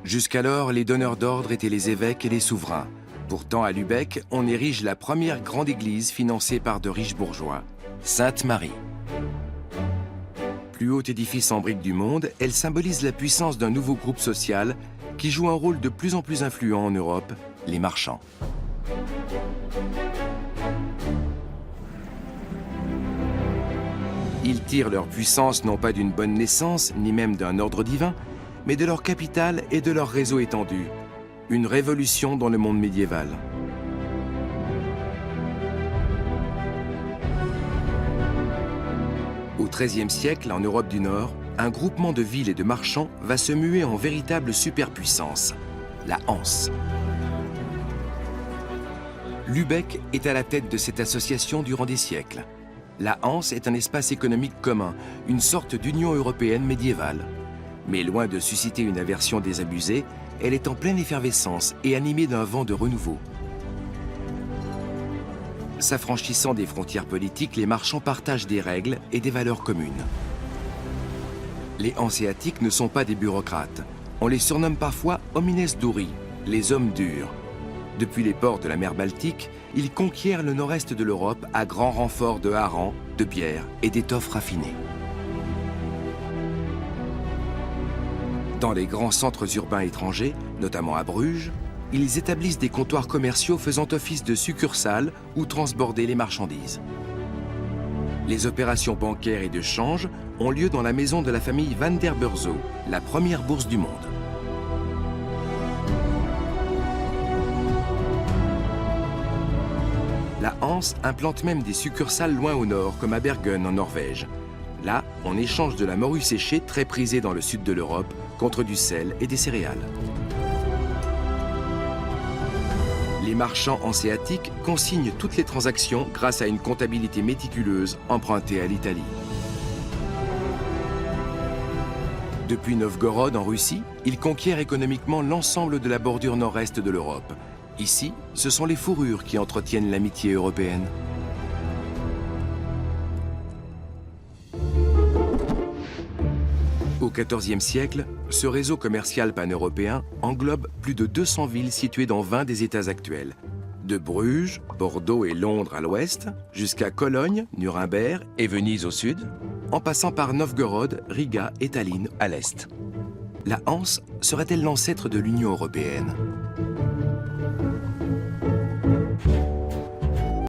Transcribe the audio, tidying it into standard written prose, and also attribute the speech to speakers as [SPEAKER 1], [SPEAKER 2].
[SPEAKER 1] Jusqu'alors, les donneurs d'ordre étaient les évêques et les souverains. Pourtant, à Lübeck, on érige la première grande église financée par de riches bourgeois, Sainte-Marie. Plus haut édifice en briques du monde, elle symbolise la puissance d'un nouveau groupe social qui joue un rôle de plus en plus influent en Europe, les marchands. Ils tirent leur puissance non pas d'une bonne naissance, ni même d'un ordre divin, mais de leur capital et de leur réseau étendu. Une révolution dans le monde médiéval. Au XIIIe siècle, en Europe du Nord, un groupement de villes et de marchands va se muer en véritable superpuissance, la Hanse. Lübeck est à la tête de cette association durant des siècles. La Hanse est un espace économique commun, une sorte d'Union européenne médiévale. Mais loin de susciter une aversion désabusée, elle est en pleine effervescence et animée d'un vent de renouveau. S'affranchissant des frontières politiques, les marchands partagent des règles et des valeurs communes. Les Hanséatiques ne sont pas des bureaucrates. On les surnomme parfois homines duri, les hommes durs. Depuis les ports de la mer Baltique, ils conquièrent le nord-est de l'Europe à grand renfort de harengs, de bière et d'étoffes raffinées. Dans les grands centres urbains étrangers, notamment à Bruges, ils établissent des comptoirs commerciaux faisant office de succursales où transborder les marchandises. Les opérations bancaires et de change ont lieu dans la maison de la famille Van der Beurzo, la première bourse du monde. La Hanse implante même des succursales loin au nord, comme à Bergen en Norvège. Là, on échange de la morue séchée, très prisée dans le sud de l'Europe, contre du sel et des céréales. Les marchands hanséatiques consignent toutes les transactions grâce à une comptabilité méticuleuse empruntée à l'Italie. Depuis Novgorod en Russie, ils conquièrent économiquement l'ensemble de la bordure nord-est de l'Europe. Ici, ce sont les fourrures qui entretiennent l'amitié européenne. Au XIVe siècle, ce réseau commercial pan-européen englobe plus de 200 villes situées dans 20 des États actuels. De Bruges, Bordeaux et Londres à l'ouest, jusqu'à Cologne, Nuremberg et Venise au sud, en passant par Novgorod, Riga et Tallinn à l'est. La Hanse serait-elle l'ancêtre de l'Union européenne ?